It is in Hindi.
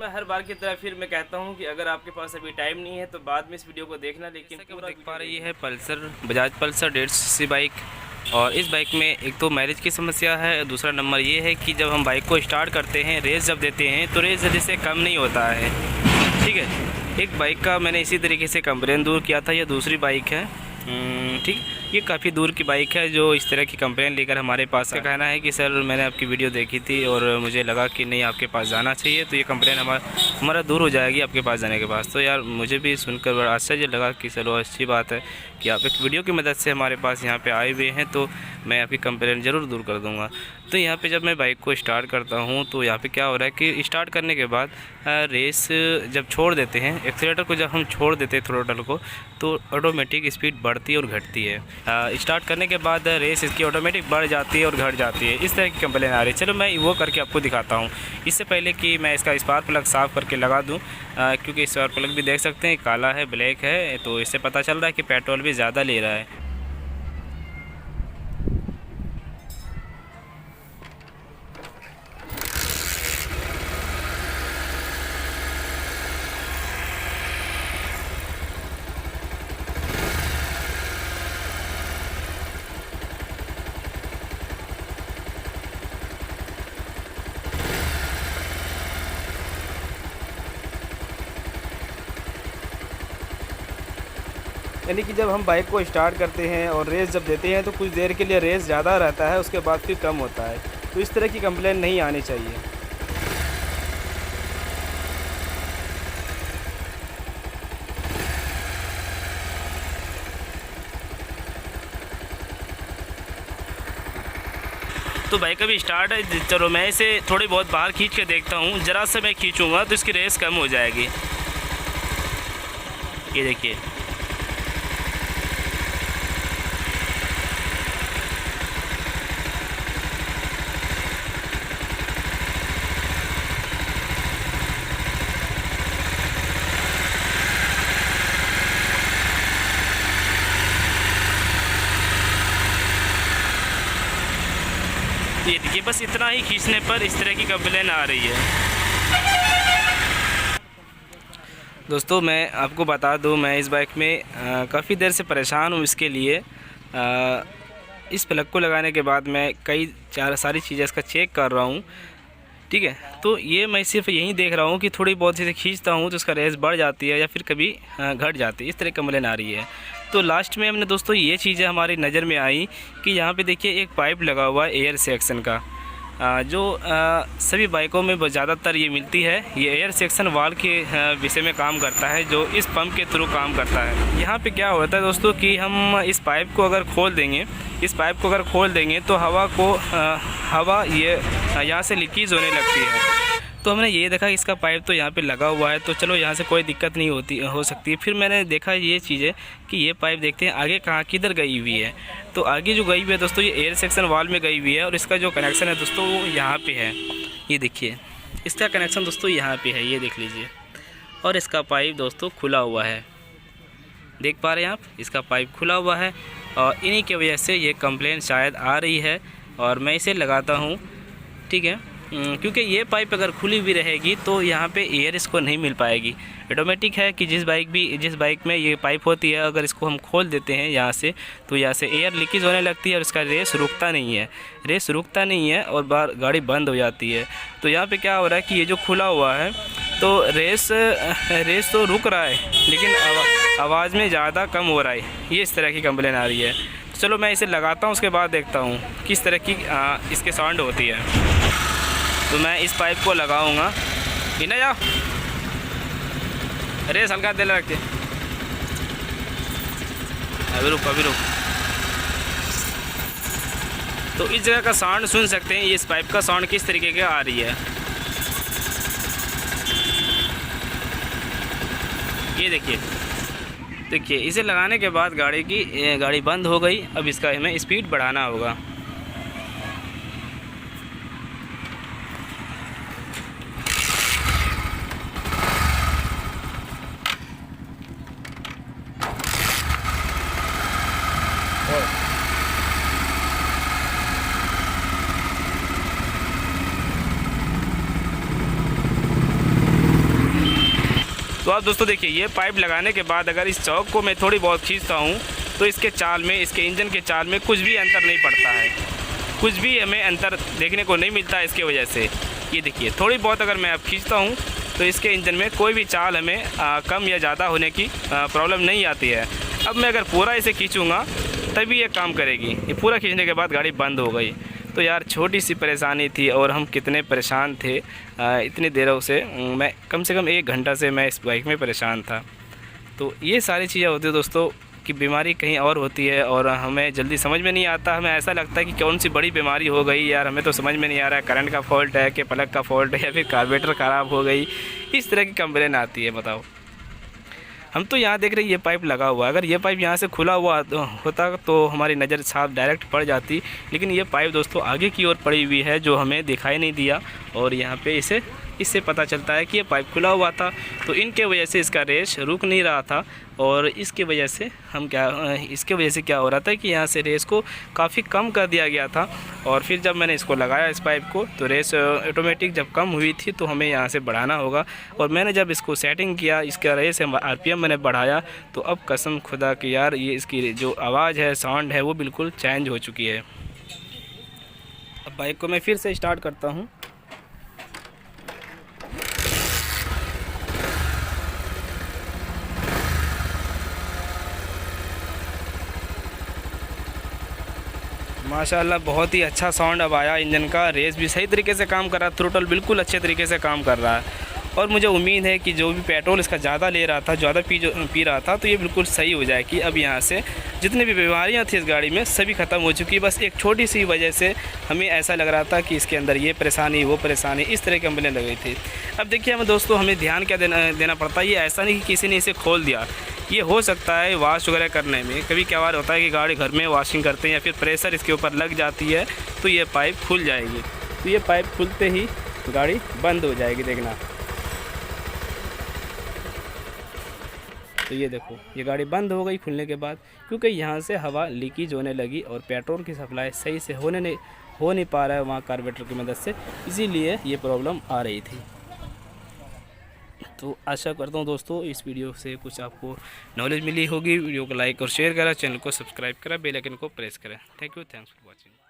मैं हर बार की तरह फिर मैं कहता हूं कि अगर आपके पास अभी टाइम नहीं है तो बाद में इस वीडियो को देखना, लेकिन पूरा देख पा रही है Pulsar, Bajaj Pulsar 150 CC bike. और इस बाइक में एक तो माइलेज की समस्या है, दूसरा नंबर ये है कि जब हम बाइक को स्टार्ट करते हैं, रेस जब देते हैं तो रेस जल्दी से कम नहीं होता है। ठीक है, एक बाइक का मैंने इसी तरीके से कंप्लेन दूर किया था। ये दूसरी बाइक है, ठीक, ये काफ़ी दूर की बाइक है जो इस तरह की कंप्लेन लेकर हमारे पास का कहना है कि सर मैंने आपकी वीडियो देखी थी और मुझे लगा कि नहीं आपके पास जाना चाहिए, तो ये कंप्लेन हमारा दूर हो जाएगी आपके पास जाने के बाद। तो यार मुझे भी सुनकर बड़ा आश्चर्य लगा कि चलो अच्छी बात है कि आप एक वीडियो की मदद से हमारे पास यहाँ पे आए हुए हैं, तो मैं आपकी कंप्लेन ज़रूर दूर कर दूँगा। तो यहाँ पे जब मैं बाइक को स्टार्ट करता हूँ तो यहाँ पे क्या हो रहा है कि स्टार्ट करने के बाद रेस जब छोड़ देते हैं, एक्सीलेटर को जब हम छोड़ देते हैं थ्रोटल को, तो ऑटोमेटिक स्पीड बढ़ती है और घटती है। स्टार्ट करने के बाद रेस इसकी ऑटोमेटिक बढ़ जाती है और घट जाती है। इस तरह की कंप्लेन आ रही है। चलो मैं वो करके आपको दिखाता हूँ। इससे पहले कि मैं इसका स्पार्क प्लग साफ़ करके लगा दूँ, क्योंकि स्पार्क प्लग भी देख सकते हैं काला है, ब्लैक है, तो इससे पता चल रहा है कि पेट्रोल भी ज़्यादा ले रहा है। यानी कि जब हम बाइक को स्टार्ट करते हैं और रेस जब देते हैं तो कुछ देर के लिए रेस ज़्यादा रहता है, उसके बाद फिर कम होता है। तो इस तरह की कंप्लेन नहीं आनी चाहिए। तो बाइक अभी स्टार्ट है। चलो मैं इसे थोड़ी बहुत बाहर खींच के देखता हूँ। ज़रा सा मैं खींचूँगा तो इसकी रेस कम हो जाएगी। ये देखिए, ये देखिए, बस इतना ही खींचने पर इस तरह की कंप्लेन आ रही है। दोस्तों मैं आपको बता दूं, मैं इस बाइक में काफ़ी देर से परेशान हूं। इसके लिए इस प्लग को लगाने के बाद मैं सारी चीज़ें इसका चेक कर रहा हूं। ठीक है, तो ये मैं सिर्फ यही देख रहा हूँ कि थोड़ी बहुत चीज़ें खींचता हूँ तो उसका रेस बढ़ जाती है या फिर कभी घट जाती है, इस तरह कंप्लेन आ रही है। तो लास्ट में हमने दोस्तों ये चीज़ें हमारी नज़र में आई कि यहाँ पे देखिए एक पाइप लगा हुआ है एयर सेक्शन का, जो सभी बाइकों में ज़्यादातर ये मिलती है। ये एयर सेक्शन वाल के विषय में काम करता है, जो इस पंप के थ्रू काम करता है। यहाँ पे क्या होता है दोस्तों कि हम इस पाइप को अगर खोल देंगे तो हवा ये यहाँ से लीकेज होने लगती है। तो हमने ये देखा इसका पाइप तो यहाँ पे लगा हुआ है, तो चलो यहाँ से कोई दिक्कत नहीं हो सकती। फिर मैंने देखा ये चीज़ें कि ये पाइप देखते हैं आगे कहाँ किधर गई हुई है। तो आगे जो गई हुई है दोस्तों, ये एयर सेक्शन वाल में गई हुई है और इसका जो कनेक्शन है दोस्तों वो यहाँ पे है। ये देखिए, इसका कनेक्शन दोस्तों यहाँ पे है, ये देख लीजिए। और इसका पाइप दोस्तों खुला हुआ है, देख पा रहे हैं आप, इसका पाइप खुला हुआ है और इन्हीं की वजह से ये कंप्लेन शायद आ रही है। और मैं इसे लगाता हूँ, ठीक है, क्योंकि ये पाइप अगर खुली हुई रहेगी तो यहाँ पे एयर इसको नहीं मिल पाएगी। ऑटोमेटिक है कि जिस बाइक में ये पाइप होती है, अगर इसको हम खोल देते हैं यहाँ से, तो यहाँ से एयर लीकेज होने लगती है और इसका रेस रुकता नहीं है और गाड़ी बंद हो जाती है। तो यहाँ पे क्या हो रहा है कि ये जो खुला हुआ है तो रेस तो रुक रहा है, लेकिन आवाज़ में ज़्यादा कम हो रहा है। ये इस तरह की कंप्लेन आ रही है। तो चलो मैं इसे लगाता हूँ, उसके बाद देखता हूँ किस तरह की इसके साउंड होती है। तो मैं इस पाइप को लगाऊंगा। इन्हें जाओ, अरे हल्का दिल रख के, अभी रुक। तो इस जगह का साउंड सुन सकते हैं, ये इस पाइप का साउंड किस तरीके का आ रही है। ये देखिए, इसे लगाने के बाद गाड़ी बंद हो गई। अब इसका हमें स्पीड बढ़ाना होगा। तो आप दोस्तों देखिए, ये पाइप लगाने के बाद अगर इस चौक को मैं थोड़ी बहुत खींचता हूँ तो इसके चाल में, इसके इंजन के चाल में कुछ भी अंतर नहीं पड़ता है, कुछ भी हमें अंतर देखने को नहीं मिलता है इसके वजह से। ये देखिए, थोड़ी बहुत अगर मैं अब खींचता हूँ तो इसके इंजन में कोई भी चाल हमें कम या ज़्यादा होने की प्रॉब्लम नहीं आती है। अब मैं अगर पूरा इसे खींचूँगा तभी ये काम करेगी। ये पूरा खींचने के बाद गाड़ी बंद हो गई। तो यार छोटी सी परेशानी थी और हम कितने परेशान थे इतनी देरों से। मैं कम से कम 1 घंटा से मैं इस बाइक में परेशान था। तो ये सारी चीज़ें होती है दोस्तों कि बीमारी कहीं और होती है और हमें जल्दी समझ में नहीं आता। हमें ऐसा लगता है कि कौन सी बड़ी बीमारी हो गई यार, हमें तो समझ में नहीं आ रहा है करंट का फॉल्ट है कि प्लग का फॉल्ट है या फिर कार्बोरेटर ख़राब हो गई। इस तरह की कंप्लेन आती है। बताओ, हम तो यहाँ देख रहे हैं ये पाइप लगा हुआ है, अगर ये पाइप यहाँ से खुला हुआ होता तो हमारी नज़र साफ डायरेक्ट पड़ जाती, लेकिन ये पाइप दोस्तों आगे की ओर पड़ी हुई है जो हमें दिखाई नहीं दिया। और यहाँ पे इससे पता चलता है कि ये पाइप खुला हुआ था, तो इनके वजह से इसका रेस रुक नहीं रहा था। और इसके वजह से इसके वजह से क्या हो रहा था कि यहाँ से रेस को काफ़ी कम कर दिया गया था। और फिर जब मैंने इसको लगाया इस पाइप को तो रेस ऑटोमेटिक जब कम हुई थी तो हमें यहाँ से बढ़ाना होगा। और मैंने जब इसको सेटिंग किया, इसका रेस RPM मैंने बढ़ाया, तो अब कसम खुदा कि यार ये इसकी जो आवाज़ है, साउंड है, वो बिल्कुल चेंज हो चुकी है। अब बाइक को मैं फिर से स्टार्ट करता हूँ। माशाल्लाह बहुत ही अच्छा साउंड अब आया इंजन का। रेस भी सही तरीके से काम कर रहा है, थ्रोटल बिल्कुल अच्छे तरीके से काम कर रहा है। और मुझे उम्मीद है कि जो भी पेट्रोल इसका ज़्यादा ले रहा था, ज़्यादा पी रहा था, तो ये बिल्कुल सही हो जाएगी। अब यहाँ से जितनी भी बीमारियाँ थी इस गाड़ी में सभी ख़त्म हो चुकी। बस एक छोटी सी वजह से हमें ऐसा लग रहा था कि इसके अंदर ये परेशानी, वो परेशानी, इस तरह की कंप्लेन लग गई थी। अब देखिए हमें दोस्तों, हमें ध्यान क्या देना पड़ता है। ये ऐसा नहीं कि किसी ने इसे खोल दिया, ये हो सकता है वॉश वगैरह करने में कभी क्या बार होता है कि गाड़ी घर में वॉशिंग करते हैं या फिर प्रेशर इसके ऊपर लग जाती है तो ये पाइप खुल जाएगी। तो ये पाइप खुलते ही गाड़ी बंद हो जाएगी। देखना, तो ये देखो, ये गाड़ी बंद हो गई खुलने के बाद, क्योंकि यहाँ से हवा लीकेज होने लगी और पेट्रोल की सप्लाई सही से हो नहीं पा रहा है वहाँ कार्बोरेटर की मदद से, इसीलिए ये प्रॉब्लम आ रही थी। तो आशा करता हूँ दोस्तों इस वीडियो से कुछ आपको नॉलेज मिली होगी। वीडियो को लाइक और शेयर करें, चैनल को सब्सक्राइब करें, बेल आइकन को प्रेस करें। Thank you, thanks for watching.